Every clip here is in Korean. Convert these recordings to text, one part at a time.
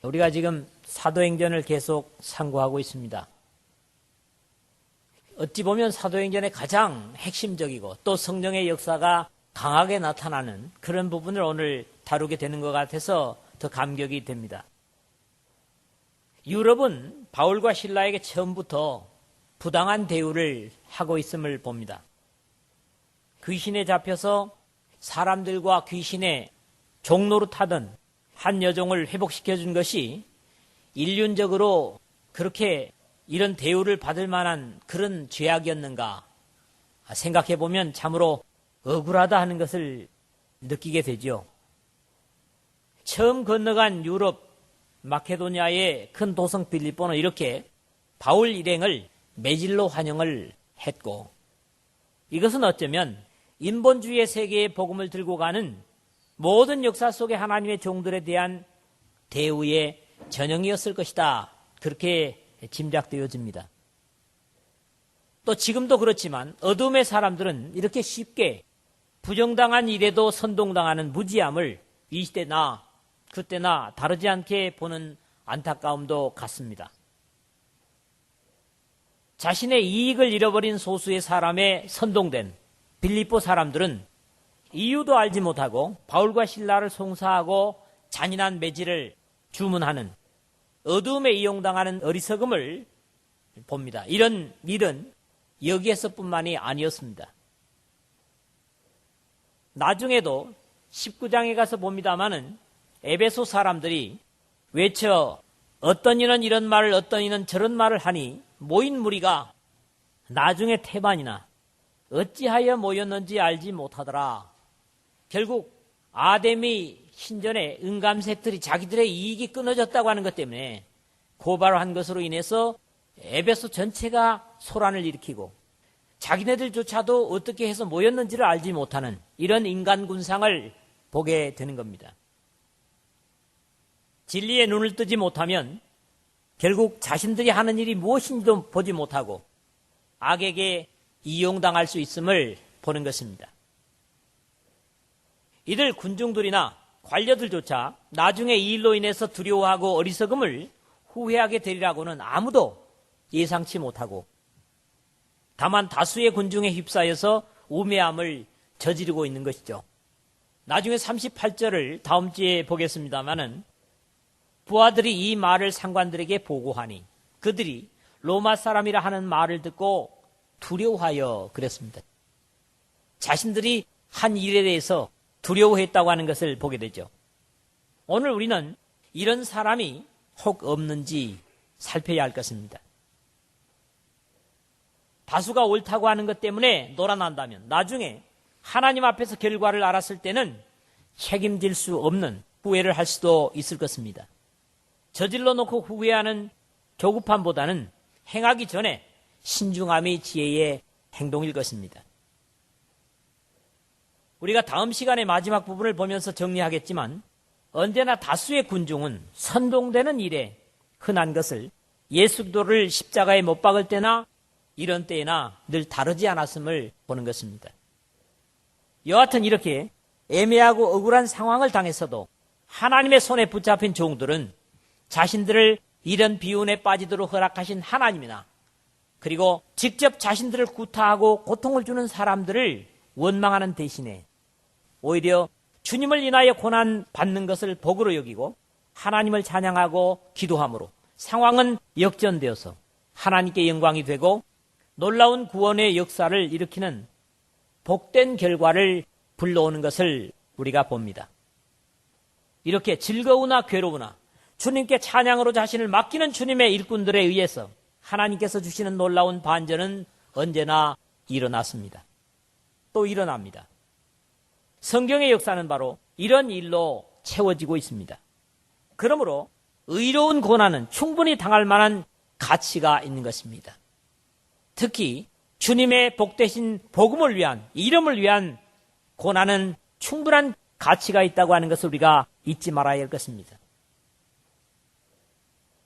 우리가 지금 사도행전을 계속 상고하고 있습니다. 어찌 보면 사도행전의 가장 핵심적이고 또 성령의 역사가 강하게 나타나는 그런 부분을 오늘 다루게 되는 것 같아서 더 감격이 됩니다. 유럽은 바울과 실라에게 처음부터 부당한 대우를 하고 있음을 봅니다. 귀신에 잡혀서 사람들과 귀신의 종노릇하던 한 여종을 회복시켜준 것이 인륜적으로 그렇게 이런 대우를 받을 만한 그런 죄악이었는가 생각해보면 참으로 억울하다 하는 것을 느끼게 되죠. 처음 건너간 유럽 마케도니아의 큰 도성 빌립보는 이렇게 바울 일행을 매질로 환영을 했고, 이것은 어쩌면 인본주의의 세계의 복음을 들고 가는 모든 역사 속의 하나님의 종들에 대한 대우의 전형이었을 것이다, 그렇게 짐작되어집니다. 또 지금도 그렇지만 어둠의 사람들은 이렇게 쉽게 부정당한 일에도 선동당하는 무지함을 이 시대나 그때나 다르지 않게 보는 안타까움도 같습니다. 자신의 이익을 잃어버린 소수의 사람에 선동된 빌립보 사람들은 이유도 알지 못하고 바울과 실라를 송사하고 잔인한 매질을 주문하는 어둠에 이용당하는 어리석음을 봅니다. 이런 일은 여기에서뿐만이 아니었습니다. 나중에도 19장에 가서 봅니다마는 에베소 사람들이 외쳐 어떤 이는 이런 말을 어떤 이는 저런 말을 하니 모인 무리가 나중에 태반이나 어찌하여 모였는지 알지 못하더라. 결국 아담이 신전에 은감색들이 자기들의 이익이 끊어졌다고 하는 것 때문에 고발을 한 것으로 인해서 에베소 전체가 소란을 일으키고 자기네들조차도 어떻게 해서 모였는지를 알지 못하는 이런 인간 군상을 보게 되는 겁니다. 진리에 눈을 뜨지 못하면 결국 자신들이 하는 일이 무엇인지도 보지 못하고 악에게 이용당할 수 있음을 보는 것입니다. 이들 군중들이나 관료들조차 나중에 이 일로 인해서 두려워하고 어리석음을 후회하게 되리라고는 아무도 예상치 못하고 다만 다수의 군중에 휩싸여서 우매함을 저지르고 있는 것이죠. 나중에 38절을 다음 주에 보겠습니다마는 부하들이 이 말을 상관들에게 보고하니 그들이 로마 사람이라 하는 말을 듣고 두려워하여 그랬습니다. 자신들이 한 일에 대해서 두려워했다고 하는 것을 보게 되죠. 오늘 우리는 이런 사람이 혹 없는지 살펴야 할 것입니다. 다수가 옳다고 하는 것 때문에 놀아난다면 나중에 하나님 앞에서 결과를 알았을 때는 책임질 수 없는 후회를 할 수도 있을 것입니다. 저질러 놓고 후회하는 조급함보다는 행하기 전에 신중함이 지혜의 행동일 것입니다. 우리가 다음 시간의 마지막 부분을 보면서 정리하겠지만 언제나 다수의 군중은 선동되는 일에 흔한 것을 예수 그리스도를 십자가에 못 박을 때나 이런 때나 늘 다르지 않았음을 보는 것입니다. 여하튼 이렇게 애매하고 억울한 상황을 당했어도 하나님의 손에 붙잡힌 종들은 자신들을 이런 비운에 빠지도록 허락하신 하나님이나 그리고 직접 자신들을 구타하고 고통을 주는 사람들을 원망하는 대신에 오히려 주님을 인하여 고난 받는 것을 복으로 여기고 하나님을 찬양하고 기도함으로 상황은 역전되어서 하나님께 영광이 되고 놀라운 구원의 역사를 일으키는 복된 결과를 불러오는 것을 우리가 봅니다. 이렇게 즐거우나 괴로우나 주님께 찬양으로 자신을 맡기는 주님의 일꾼들에 의해서 하나님께서 주시는 놀라운 반전은 언제나 일어났습니다. 또 일어납니다. 성경의 역사는 바로 이런 일로 채워지고 있습니다. 그러므로 의로운 고난은 충분히 당할 만한 가치가 있는 것입니다. 특히 주님의 복되신 복음을 위한, 이름을 위한 고난은 충분한 가치가 있다고 하는 것을 우리가 잊지 말아야 할 것입니다.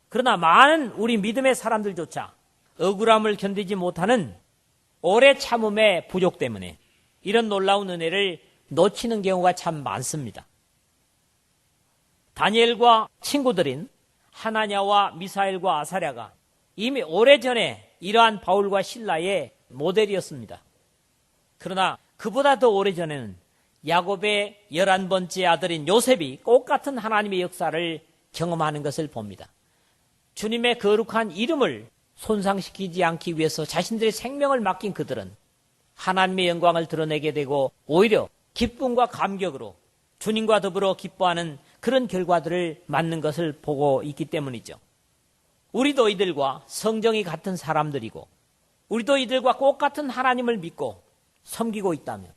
그러나 많은 우리 믿음의 사람들조차 억울함을 견디지 못하는 오래 참음의 부족 때문에 이런 놀라운 은혜를 놓치는 경우가 참 많습니다. 다니엘과 친구들인 하나냐와 미사엘과 아사랴가 이미 오래전에 이러한 바울과 실라의 모델이었습니다. 그러나 그보다 더 오래전에는 야곱의 11번째 아들인 요셉이 똑같은 하나님의 역사를 경험하는 것을 봅니다. 주님의 거룩한 이름을 손상시키지 않기 위해서 자신들의 생명을 맡긴 그들은 하나님의 영광을 드러내게 되고 오히려 기쁨과 감격으로 주님과 더불어 기뻐하는 그런 결과들을 맞는 것을 보고 있기 때문이죠. 우리도 이들과 성정이 같은 사람들이고 우리도 이들과 똑같은 하나님을 믿고 섬기고 있다면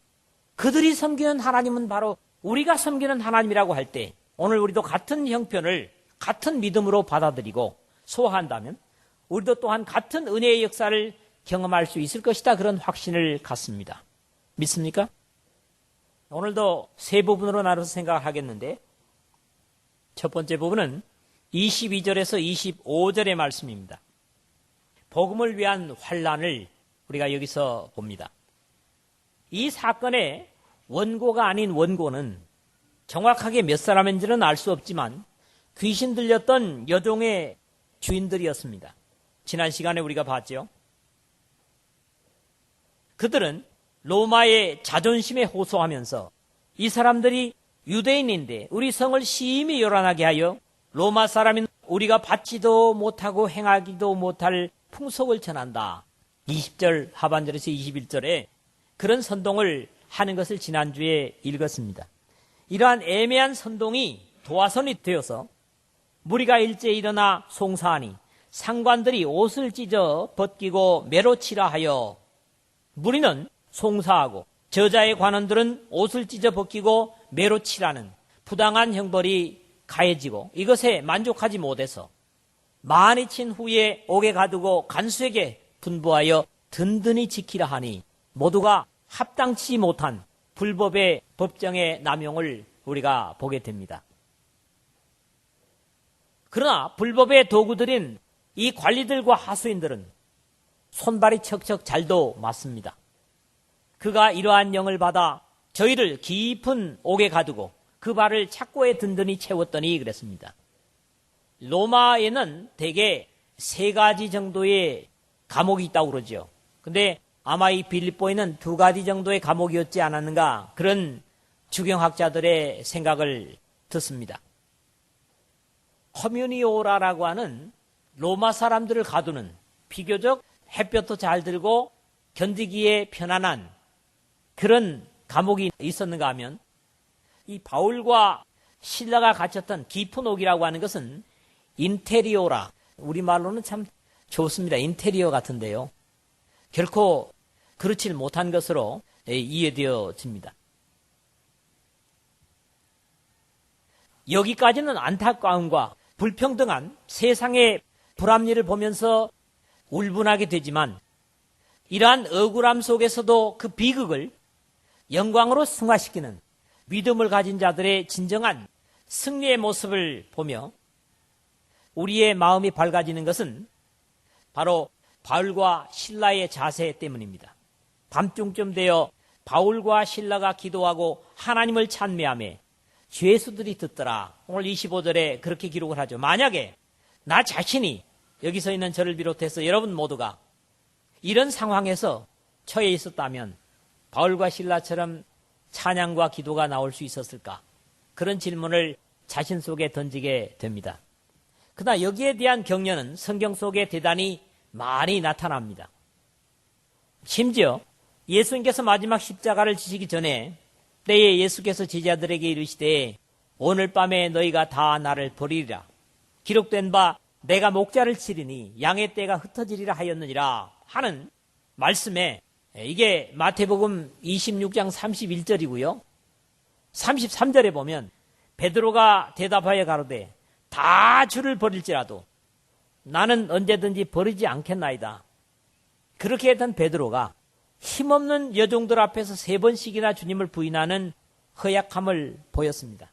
그들이 섬기는 하나님은 바로 우리가 섬기는 하나님이라고 할 때 오늘 우리도 같은 형편을 같은 믿음으로 받아들이고 소화한다면 우리도 또한 같은 은혜의 역사를 경험할 수 있을 것이다. 그런 확신을 갖습니다. 믿습니까? 오늘도 세 부분으로 나눠서 생각을 하겠는데 첫 번째 부분은 22절에서 25절의 말씀입니다. 복음을 위한 환난을 우리가 여기서 봅니다. 이 사건의 원고가 아닌 원고는 정확하게 몇 사람인지는 알 수 없지만 귀신 들렸던 여종의 주인들이었습니다. 지난 시간에 우리가 봤죠. 그들은 로마의 자존심에 호소하면서 이 사람들이 유대인인데 우리 성을 심히 요란하게 하여 로마 사람인 우리가 받지도 못하고 행하기도 못할 풍속을 전한다. 20절 하반절에서 21절에 그런 선동을 하는 것을 지난주에 읽었습니다. 이러한 애매한 선동이 도화선이 되어서 무리가 일제히 일어나 송사하니 상관들이 옷을 찢어 벗기고 매로 치라 하여 무리는 송사하고 저자의 관원들은 옷을 찢어 벗기고 매로 치라는 부당한 형벌이 가해지고 이것에 만족하지 못해서 많이 친 후에 옥에 가두고 간수에게 분부하여 든든히 지키라 하니 모두가 합당치 못한 불법의 법정의 남용을 우리가 보게 됩니다. 그러나 불법의 도구들인 이 관리들과 하수인들은 손발이 척척 잘도 맞습니다. 그가 이러한 영을 받아 저희를 깊은 옥에 가두고 그 발을 착고에 든든히 채웠더니 그랬습니다. 로마에는 대개 3가지 정도의 감옥이 있다고 그러죠. 근데 아마 이 빌립보에는 2가지 정도의 감옥이었지 않았는가 그런 주경학자들의 생각을 듣습니다. 커뮤니오라라고 하는 로마 사람들을 가두는 비교적 햇볕도 잘 들고 견디기에 편안한 그런 감옥이 있었는가 하면 이 바울과 실라가 갇혔던 깊은 옥이라고 하는 것은 인테리오라, 우리말로는 참 좋습니다. 인테리어 같은데요. 결코 그렇지 못한 것으로 이해되어집니다. 여기까지는 안타까움과 불평등한 세상의 불합리를 보면서 울분하게 되지만 이러한 억울함 속에서도 그 비극을 영광으로 승화시키는 믿음을 가진 자들의 진정한 승리의 모습을 보며 우리의 마음이 밝아지는 것은 바로 바울과 실라의 자세 때문입니다. 밤중쯤 되어 바울과 실라가 기도하고 하나님을 찬미하며 죄수들이 듣더라. 오늘 25절에 그렇게 기록을 하죠. 만약에 나 자신이 여기서 있는 저를 비롯해서 여러분 모두가 이런 상황에서 처해 있었다면 바울과 실라처럼 찬양과 기도가 나올 수 있었을까? 그런 질문을 자신 속에 던지게 됩니다. 그러나 여기에 대한 격려는 성경 속에 대단히 많이 나타납니다. 심지어 예수님께서 마지막 십자가를 지시기 전에 때에 예수께서 제자들에게 이르시되 오늘 밤에 너희가 다 나를 버리리라. 기록된 바 내가 목자를 치리니 양의 떼가 흩어지리라 하였느니라 하는 말씀에 이게 마태복음 26장 31절이고요. 33절에 보면 베드로가 대답하여 가로되 다 주를 버릴지라도 나는 언제든지 버리지 않겠나이다. 그렇게 했던 베드로가 힘없는 여종들 앞에서 3번씩이나 주님을 부인하는 허약함을 보였습니다.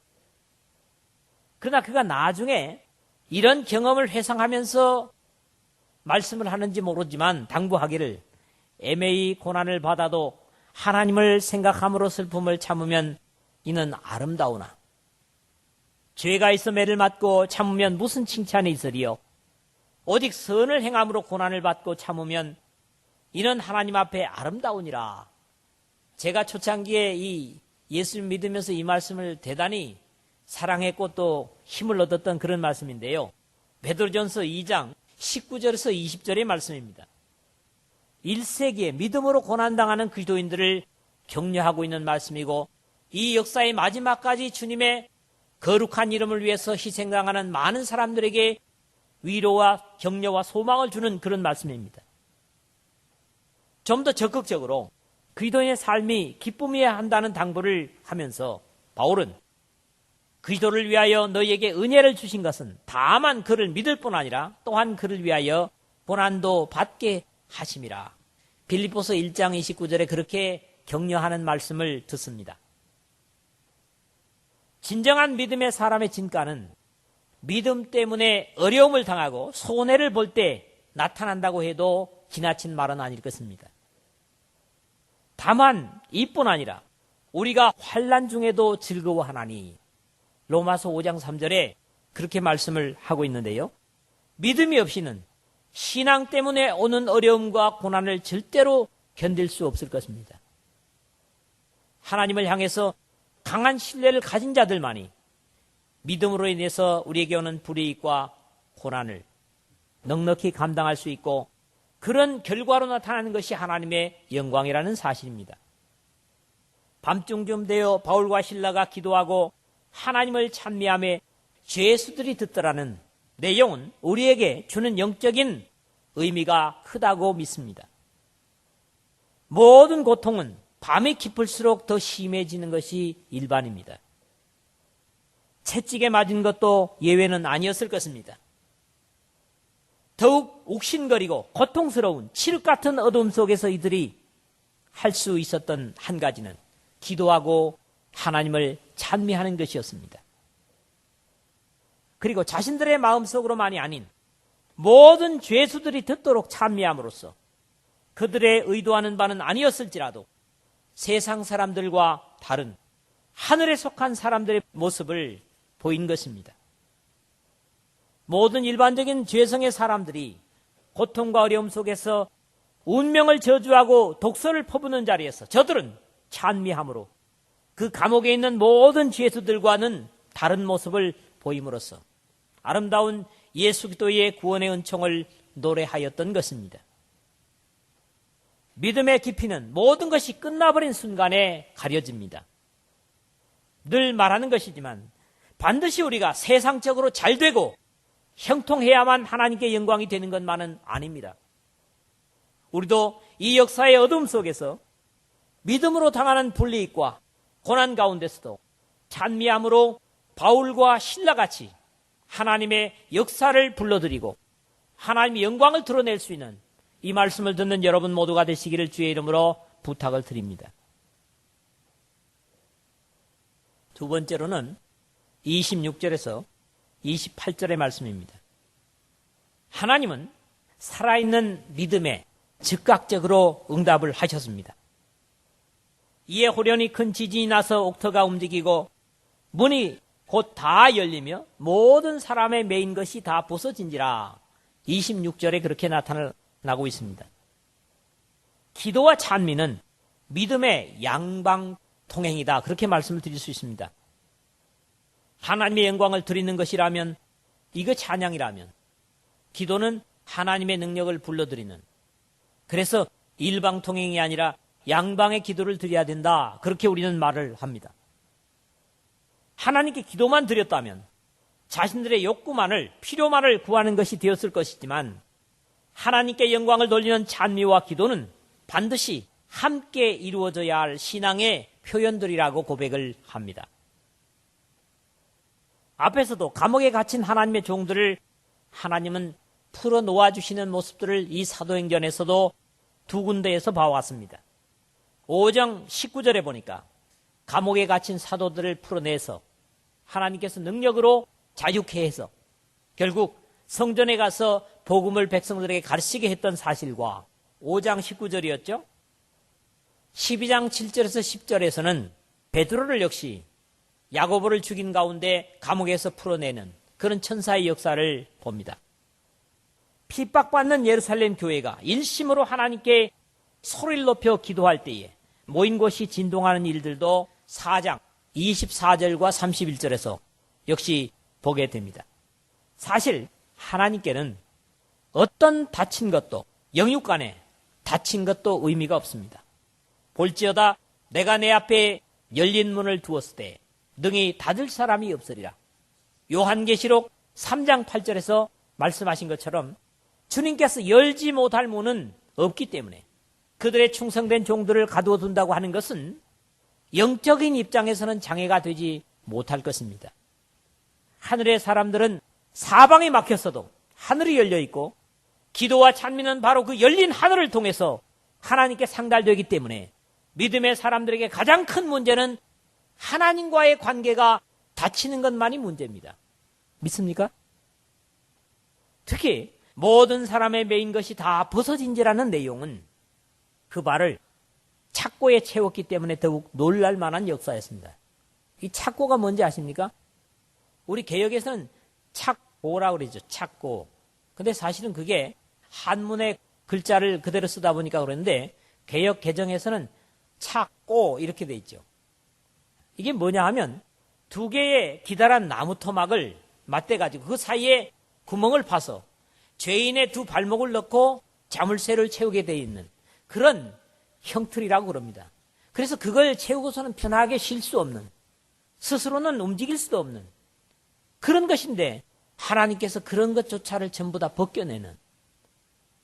그러나 그가 나중에 이런 경험을 회상하면서 말씀을 하는지 모르지만 당부하기를 애매히 고난을 받아도 하나님을 생각함으로 슬픔을 참으면 이는 아름다우나 죄가 있어 매를 맞고 참으면 무슨 칭찬이 있으리요? 오직 선을 행함으로 고난을 받고 참으면 이는 하나님 앞에 아름다우니라. 제가 초창기에 이 예수를 믿으면서 이 말씀을 대단히 사랑했고 또 힘을 얻었던 그런 말씀인데요. 베드로전서 2장 19절에서 20절의 말씀입니다. 1세기에 믿음으로 고난당하는 그리스도인들을 격려하고 있는 말씀이고, 이 역사의 마지막까지 주님의 거룩한 이름을 위해서 희생당하는 많은 사람들에게 위로와 격려와 소망을 주는 그런 말씀입니다. 좀 더 적극적으로 그리스도인의 삶이 기쁨이어야 한다는 당부를 하면서 바울은 그리스도를 위하여 너희에게 은혜를 주신 것은 다만 그를 믿을 뿐 아니라 또한 그를 위하여 고난도 받게 하심이라. 빌립보서 1장 29절에 그렇게 격려하는 말씀을 듣습니다. 진정한 믿음의 사람의 진가는 믿음 때문에 어려움을 당하고 손해를 볼 때 나타난다고 해도 지나친 말은 아닐 것입니다. 다만 이뿐 아니라 우리가 환난 중에도 즐거워하나니, 로마서 5장 3절에 그렇게 말씀을 하고 있는데요. 믿음이 없이는 신앙 때문에 오는 어려움과 고난을 절대로 견딜 수 없을 것입니다. 하나님을 향해서 강한 신뢰를 가진 자들만이 믿음으로 인해서 우리에게 오는 불이익과 고난을 넉넉히 감당할 수 있고, 그런 결과로 나타나는 것이 하나님의 영광이라는 사실입니다. 밤중쯤 되어 바울과 실라가 기도하고 하나님을 찬미하며 죄수들이 듣더라는 내용은 우리에게 주는 영적인 의미가 크다고 믿습니다. 모든 고통은 밤이 깊을수록 더 심해지는 것이 일반입니다. 채찍에 맞은 것도 예외는 아니었을 것입니다. 더욱 욱신거리고 고통스러운 칠흑 같은 어둠 속에서 이들이 할 수 있었던 한 가지는 기도하고 하나님을 찬미하는 것이었습니다. 그리고 자신들의 마음속으로만이 아닌 모든 죄수들이 듣도록 찬미함으로써 그들의 의도하는 바는 아니었을지라도 세상 사람들과 다른 하늘에 속한 사람들의 모습을 보인 것입니다. 모든 일반적인 죄성의 사람들이 고통과 어려움 속에서 운명을 저주하고 독서를 퍼부는 자리에서 저들은 찬미함으로 그 감옥에 있는 모든 죄수들과는 다른 모습을 보임으로써 아름다운 예수 그리스도의 구원의 은총을 노래하였던 것입니다. 믿음의 깊이는 모든 것이 끝나버린 순간에 가려집니다. 늘 말하는 것이지만 반드시 우리가 세상적으로 잘 되고 형통해야만 하나님께 영광이 되는 것만은 아닙니다. 우리도 이 역사의 어둠 속에서 믿음으로 당하는 불이익과 고난 가운데서도 찬미함으로 바울과 신라같이 하나님의 역사를 불러드리고 하나님의 영광을 드러낼 수 있는 이 말씀을 듣는 여러분 모두가 되시기를 주의 이름으로 부탁을 드립니다. 두 번째로는 26절에서 28절의 말씀입니다. 하나님은 살아있는 믿음에 즉각적으로 응답을 하셨습니다. 이에 호련히 큰 지진이 나서 옥터가 움직이고 문이 곧 다 열리며 모든 사람의 매인 것이 다 부서진지라. 26절에 그렇게 나타나고 있습니다. 기도와 찬미는 믿음의 양방통행이다, 그렇게 말씀을 드릴 수 있습니다. 하나님의 영광을 드리는 것이라면, 이거 찬양이라면, 기도는 하나님의 능력을 불러드리는, 그래서 일방통행이 아니라 양방의 기도를 드려야 된다, 그렇게 우리는 말을 합니다. 하나님께 기도만 드렸다면 자신들의 욕구만을, 필요만을 구하는 것이 되었을 것이지만, 하나님께 영광을 돌리는 찬미와 기도는 반드시 함께 이루어져야 할 신앙의 표현들이라고 고백을 합니다. 앞에서도 감옥에 갇힌 하나님의 종들을 하나님은 풀어놓아주시는 모습들을 이 사도행전에서도 두 군데에서 봐왔습니다. 5장 19절에 보니까 감옥에 갇힌 사도들을 풀어내서 하나님께서 능력으로 자유케 해서 결국 성전에 가서 복음을 백성들에게 가르치게 했던 사실과 5장 19절이었죠. 12장 7절에서 10절에서는 베드로를 역시 야고보를 죽인 가운데 감옥에서 풀어내는 그런 천사의 역사를 봅니다. 핍박받는 예루살렘 교회가 일심으로 하나님께 소리를 높여 기도할 때에 모인 곳이 진동하는 일들도 4장 24절과 31절에서 역시 보게 됩니다. 사실 하나님께는 어떤 다친 것도 영육간에 다친 것도 의미가 없습니다. 볼지어다 내가 내 앞에 열린 문을 두었을 때 능히 닫을 사람이 없으리라. 요한계시록 3장 8절에서 말씀하신 것처럼 주님께서 열지 못할 문은 없기 때문에 그들의 충성된 종들을 가두어 둔다고 하는 것은 영적인 입장에서는 장애가 되지 못할 것입니다. 하늘의 사람들은 사방이 막혔어도 하늘이 열려 있고 기도와 찬미는 바로 그 열린 하늘을 통해서 하나님께 상달되기 때문에 믿음의 사람들에게 가장 큰 문제는 하나님과의 관계가 닫히는 것만이 문제입니다. 믿습니까? 특히 모든 사람의 메인 것이 다 벗어진지라는 내용은 그 말을 착고에 채웠기 때문에 더욱 놀랄 만한 역사였습니다. 이 착고가 뭔지 아십니까? 우리 개역에서는 착고라고 그러죠. 착고. 근데 사실은 그게 한문의 글자를 그대로 쓰다 보니까 그러는데 개역 개정에서는 착고 이렇게 돼 있죠. 이게 뭐냐 하면 두 개의 기다란 나무 토막을 맞대가지고 그 사이에 구멍을 파서 죄인의 두 발목을 넣고 자물쇠를 채우게 돼 있는 그런 형틀이라고 그럽니다. 그래서 그걸 채우고서는 편하게 쉴 수 없는, 스스로는 움직일 수도 없는 그런 것인데 하나님께서 그런 것조차를 전부 다 벗겨내는,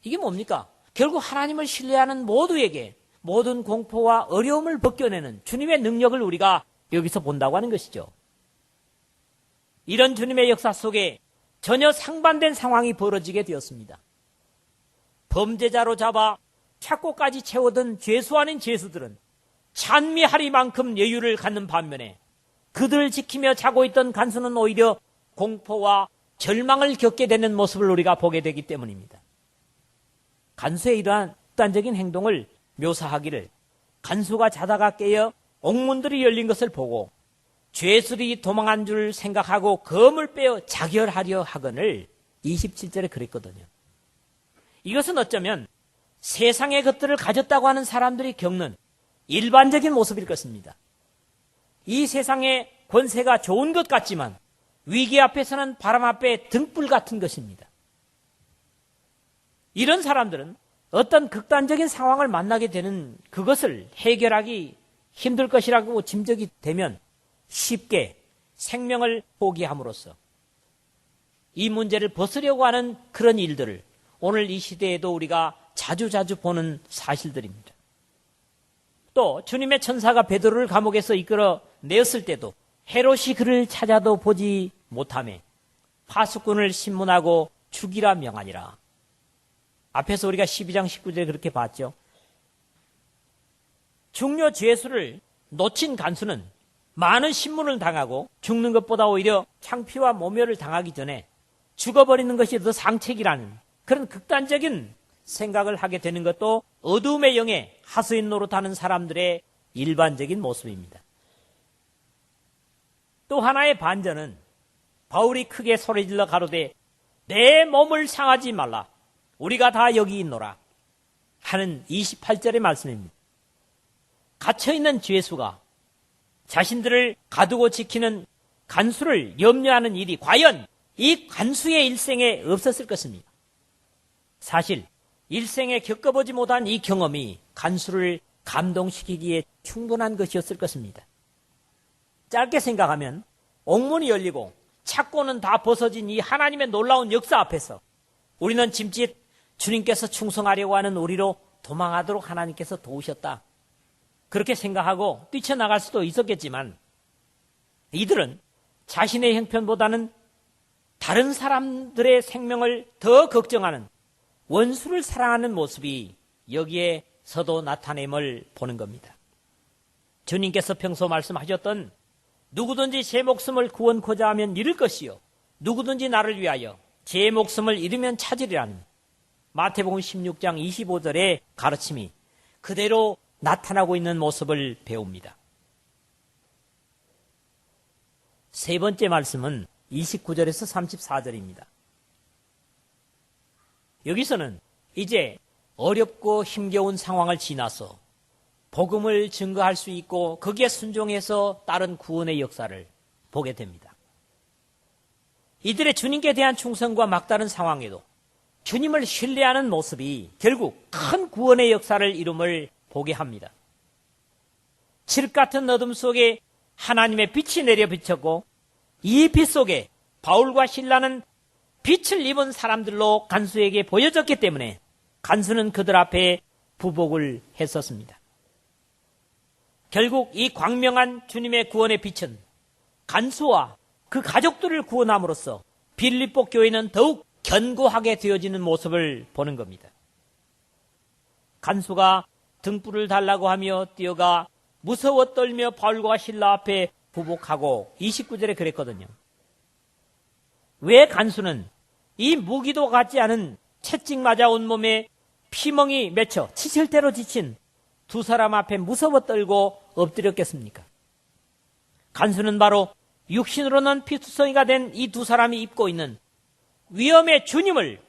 이게 뭡니까? 결국 하나님을 신뢰하는 모두에게 모든 공포와 어려움을 벗겨내는 주님의 능력을 우리가 여기서 본다고 하는 것이죠. 이런 주님의 역사 속에 전혀 상반된 상황이 벌어지게 되었습니다. 범죄자로 잡아 착고까지 채우던 죄수 아닌 죄수들은 찬미하리만큼 여유를 갖는 반면에 그들을 지키며 자고 있던 간수는 오히려 공포와 절망을 겪게 되는 모습을 우리가 보게 되기 때문입니다. 간수의 이러한 극단적인 행동을 묘사하기를 간수가 자다가 깨어 옥문들이 열린 것을 보고 죄수들이 도망한 줄 생각하고 검을 빼어 자결하려 하거늘 27절에 그랬거든요. 이것은 어쩌면 세상의 것들을 가졌다고 하는 사람들이 겪는 일반적인 모습일 것입니다. 이 세상의 권세가 좋은 것 같지만 위기 앞에서는 바람 앞에 등불 같은 것입니다. 이런 사람들은 어떤 극단적인 상황을 만나게 되는 그것을 해결하기 힘들 것이라고 짐작이 되면 쉽게 생명을 포기함으로써 이 문제를 벗으려고 하는 그런 일들을 오늘 이 시대에도 우리가 자주 보는 사실들입니다. 또 주님의 천사가 베드로를 감옥에서 이끌어 내었을 때도 헤롯이 그를 찾아도 보지 못하매 파수꾼을 신문하고 죽이라 명하니라. 앞에서 우리가 12장 19절에 그렇게 봤죠. 중요 죄수를 놓친 간수는 많은 신문을 당하고 죽는 것보다 오히려 창피와 모멸을 당하기 전에 죽어버리는 것이 더 상책이라는 그런 극단적인 생각을 하게 되는 것도 어두움의 영에 하수인 노릇하는 사람들의 일반적인 모습입니다. 또 하나의 반전은 바울이 크게 소리질러 가로되 내 몸을 상하지 말라 우리가 다 여기 있노라 하는 28절의 말씀입니다. 갇혀있는 죄수가 자신들을 가두고 지키는 간수를 염려하는 일이 과연 이 간수의 일생에 없었을 것입니다. 사실 일생에 겪어보지 못한 이 경험이 간수를 감동시키기에 충분한 것이었을 것입니다. 짧게 생각하면 옥문이 열리고 착고는 다 벗어진 이 하나님의 놀라운 역사 앞에서 우리는 짐짓 주님께서 충성하려고 하는 우리로 도망하도록 하나님께서 도우셨다. 그렇게 생각하고 뛰쳐나갈 수도 있었겠지만 이들은 자신의 형편보다는 다른 사람들의 생명을 더 걱정하는 원수를 사랑하는 모습이 여기에서도 나타냄을 보는 겁니다. 주님께서 평소 말씀하셨던 누구든지 제 목숨을 구원코자 하면 잃을 것이요 누구든지 나를 위하여 제 목숨을 잃으면 찾으리라는 마태복음 16장 25절의 가르침이 그대로 나타나고 있는 모습을 배웁니다. 세 번째 말씀은 29절에서 34절입니다. 여기서는 이제 어렵고 힘겨운 상황을 지나서 복음을 증거할 수 있고 거기에 순종해서 따른 구원의 역사를 보게 됩니다. 이들의 주님께 대한 충성과 막다른 상황에도 주님을 신뢰하는 모습이 결국 큰 구원의 역사를 이룸을 보게 합니다. 칠흑 같은 어둠 속에 하나님의 빛이 내려 비쳤고 이 빛 속에 바울과 실라는 빛을 입은 사람들로 간수에게 보여졌기 때문에 간수는 그들 앞에 부복을 했었습니다. 결국 이 광명한 주님의 구원의 빛은 간수와 그 가족들을 구원함으로써 빌립보 교회는 더욱 견고하게 되어지는 모습을 보는 겁니다. 간수가 등불을 달라고 하며 뛰어가 무서워 떨며 바울과 실라 앞에 부복하고 29절에 그랬거든요. 왜 간수는 이 무기도 같지 않은 채찍 맞아 온몸에 피멍이 맺혀 치실대로 지친 두 사람 앞에 무서워 떨고 엎드렸겠습니까? 간수는 바로 육신으로는 피투성이가 된 이 두 사람이 입고 있는 위엄의 주님을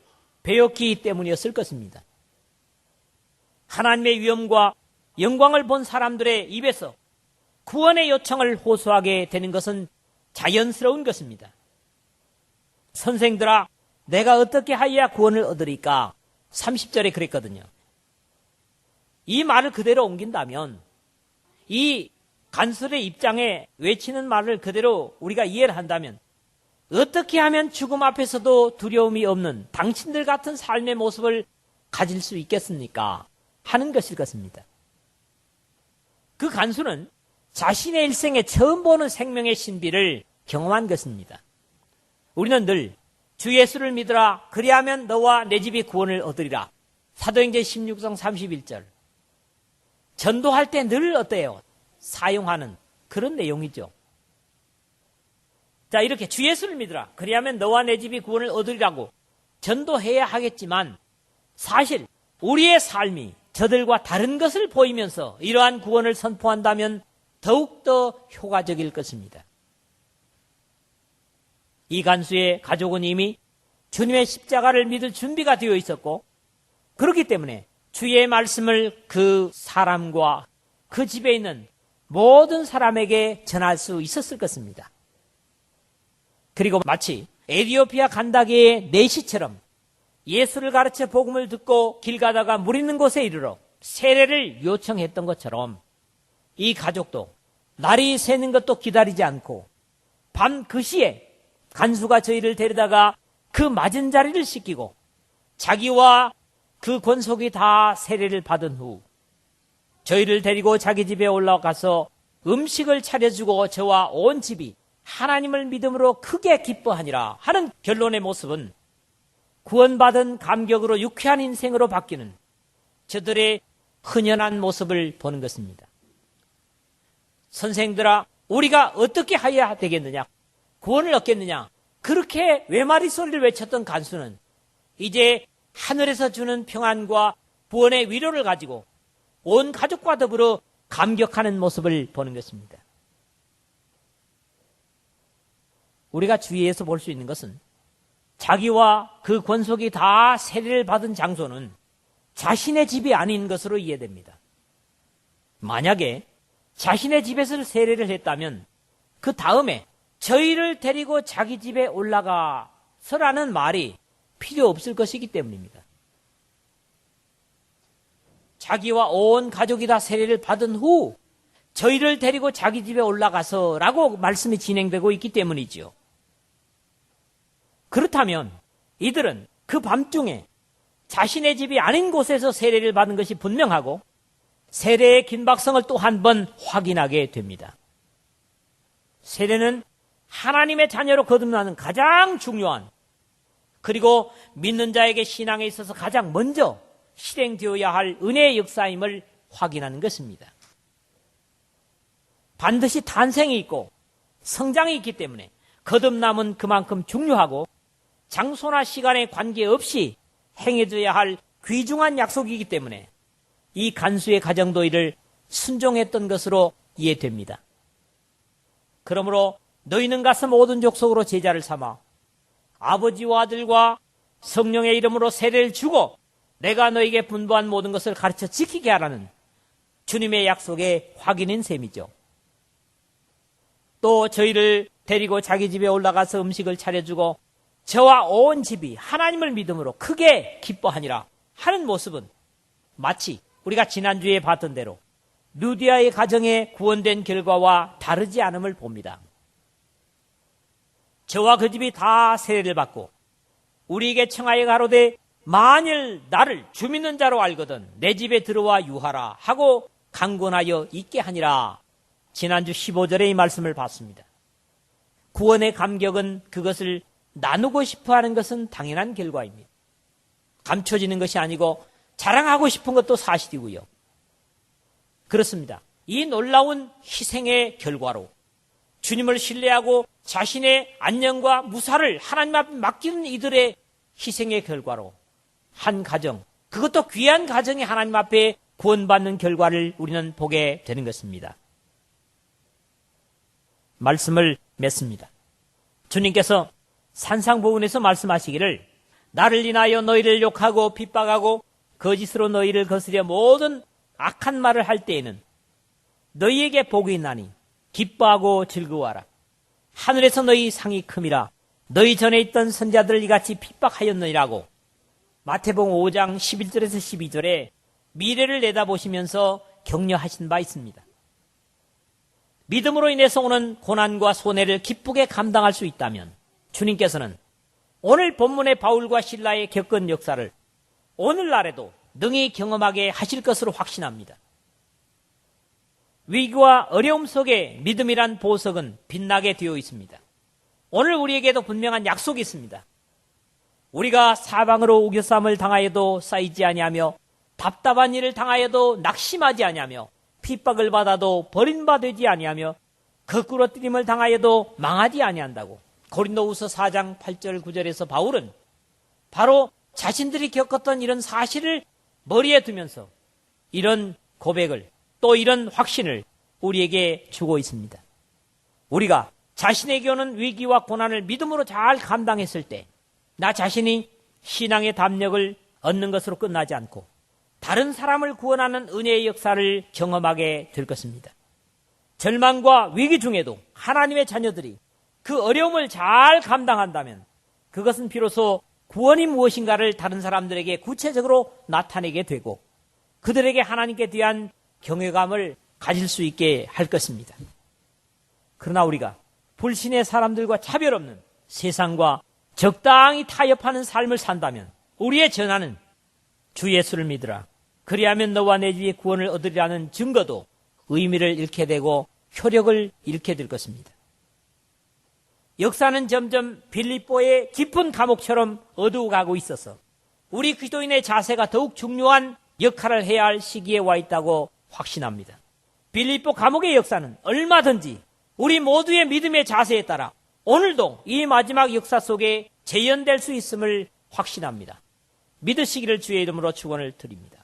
배웠기 때문이었을 것입니다. 하나님의 위엄과 영광을 본 사람들의 입에서 구원의 요청을 호소하게 되는 것은 자연스러운 것입니다. 선생들아, 내가 어떻게 하여야 구원을 얻으리까? 30절에 그랬거든요. 이 말을 그대로 옮긴다면 이 간수의 입장에 외치는 말을 그대로 우리가 이해를 한다면 어떻게 하면 죽음 앞에서도 두려움이 없는 당신들 같은 삶의 모습을 가질 수 있겠습니까? 하는 것일 것입니다. 그 간수는 자신의 일생에 처음 보는 생명의 신비를 경험한 것입니다. 우리는 늘 주 예수를 믿으라 그리하면 너와 내 집이 구원을 얻으리라. 사도행전 16장 31절. 전도할 때 늘 어때요? 사용하는 그런 내용이죠. 자, 이렇게 주 예수를 믿으라 그리하면 너와 내 집이 구원을 얻으리라고 전도해야 하겠지만 사실 우리의 삶이 저들과 다른 것을 보이면서 이러한 구원을 선포한다면 더욱더 효과적일 것입니다. 이 간수의 가족은 이미 주님의 십자가를 믿을 준비가 되어 있었고 그렇기 때문에 주의 말씀을 그 사람과 그 집에 있는 모든 사람에게 전할 수 있었을 것입니다. 그리고 마치 에티오피아 간다게의 내시처럼 예수를 가르쳐 복음을 듣고 길 가다가 물 있는 곳에 이르러 세례를 요청했던 것처럼 이 가족도 날이 새는 것도 기다리지 않고 밤 그 시에 간수가 저희를 데려다가 그 맞은 자리를 씻기고 자기와 그 권속이 다 세례를 받은 후 저희를 데리고 자기 집에 올라가서 음식을 차려주고 저와 온 집이 하나님을 믿음으로 크게 기뻐하니라 하는 결론의 모습은 구원받은 감격으로 유쾌한 인생으로 바뀌는 저들의 흔연한 모습을 보는 것입니다. 선생들아, 우리가 어떻게 해야 되겠느냐? 구원을 얻겠느냐? 그렇게 외마리 소리를 외쳤던 간수는 이제 하늘에서 주는 평안과 구원의 위로를 가지고 온 가족과 더불어 감격하는 모습을 보는 것입니다. 우리가 주위에서 볼 수 있는 것은 자기와 그 권속이 다 세례를 받은 장소는 자신의 집이 아닌 것으로 이해됩니다. 만약에 자신의 집에서 세례를 했다면 그 다음에 저희를 데리고 자기 집에 올라가서라는 말이 필요 없을 것이기 때문입니다. 자기와 온 가족이 다 세례를 받은 후 저희를 데리고 자기 집에 올라가서라고 말씀이 진행되고 있기 때문이지요. 그렇다면 이들은 그 밤중에 자신의 집이 아닌 곳에서 세례를 받은 것이 분명하고 세례의 긴박성을 또 한 번 확인하게 됩니다. 세례는 하나님의 자녀로 거듭나는 가장 중요한 그리고 믿는 자에게 신앙에 있어서 가장 먼저 실행되어야 할 은혜의 역사임을 확인하는 것입니다. 반드시 탄생이 있고 성장이 있기 때문에 거듭남은 그만큼 중요하고 장소나 시간에 관계없이 행해져야 할 귀중한 약속이기 때문에 이 간수의 가정도 이를 순종했던 것으로 이해됩니다. 그러므로 너희는 가서 모든 족속으로 제자를 삼아 아버지와 아들과 성령의 이름으로 세례를 주고 내가 너에게 분부한 모든 것을 가르쳐 지키게 하라는 주님의 약속의 확인인 셈이죠. 또 저희를 데리고 자기 집에 올라가서 음식을 차려주고 저와 온 집이 하나님을 믿음으로 크게 기뻐하니라 하는 모습은 마치 우리가 지난주에 봤던 대로 루디아의 가정에 구원된 결과와 다르지 않음을 봅니다. 저와 그 집이 다 세례를 받고 우리에게 청하여 가로되 만일 나를 주 믿는 자로 알거든 내 집에 들어와 유하라 하고 강권하여 있게 하니라. 지난주 15절의 이 말씀을 봤습니다. 구원의 감격은 그것을 나누고 싶어하는 것은 당연한 결과입니다. 감춰지는 것이 아니고 자랑하고 싶은 것도 사실이고요. 그렇습니다. 이 놀라운 희생의 결과로 주님을 신뢰하고 자신의 안녕과 무사를 하나님 앞에 맡기는 이들의 희생의 결과로 한 가정, 그것도 귀한 가정이 하나님 앞에 구원받는 결과를 우리는 보게 되는 것입니다. 말씀을 맺습니다. 주님께서 산상보훈에서 말씀하시기를 나를 인하여 너희를 욕하고 핍박하고 거짓으로 너희를 거스려 모든 악한 말을 할 때에는 너희에게 복이 있나니 기뻐하고 즐거워하라. 하늘에서 너희 상이 큼이라. 너희 전에 있던 선자들을 이같이 핍박하였느니라고 마태복음 5장 11절에서 12절에 미래를 내다보시면서 격려하신 바 있습니다. 믿음으로 인해서 오는 고난과 손해를 기쁘게 감당할 수 있다면 주님께서는 오늘 본문의 바울과 실라의 겪은 역사를 오늘날에도 능히 경험하게 하실 것으로 확신합니다. 위기와 어려움 속에 믿음이란 보석은 빛나게 되어 있습니다. 오늘 우리에게도 분명한 약속이 있습니다. 우리가 사방으로 우겨쌈을 당하여도 쌓이지 아니하며 답답한 일을 당하여도 낙심하지 아니하며 핍박을 받아도 버림받지 아니하며 거꾸러뜨림을 당하여도 망하지 아니한다고 고린도후서 4장 8절 9절에서 바울은 바로 자신들이 겪었던 이런 사실을 머리에 두면서 이런 고백을 또 이런 확신을 우리에게 주고 있습니다. 우리가 자신에게 오는 위기와 고난을 믿음으로 잘 감당했을 때 나 자신이 신앙의 담력을 얻는 것으로 끝나지 않고 다른 사람을 구원하는 은혜의 역사를 경험하게 될 것입니다. 절망과 위기 중에도 하나님의 자녀들이 그 어려움을 잘 감당한다면 그것은 비로소 구원이 무엇인가를 다른 사람들에게 구체적으로 나타내게 되고 그들에게 하나님께 대한 경외감을 가질 수 있게 할 것입니다. 그러나 우리가 불신의 사람들과 차별 없는 세상과 적당히 타협하는 삶을 산다면 우리의 전화는 주 예수를 믿으라. 그리하면 너와 내 집이 구원을 얻으리라는 증거도 의미를 잃게 되고 효력을 잃게 될 것입니다. 역사는 점점 빌립보의 깊은 감옥처럼 어두워가고 있어서 우리 그리스도인의 자세가 더욱 중요한 역할을 해야 할 시기에 와 있다고 확신합니다. 빌립보 감옥의 역사는 얼마든지 우리 모두의 믿음의 자세에 따라 오늘도 이 마지막 역사 속에 재현될 수 있음을 확신합니다. 믿으시기를 주의 이름으로 축원을 드립니다.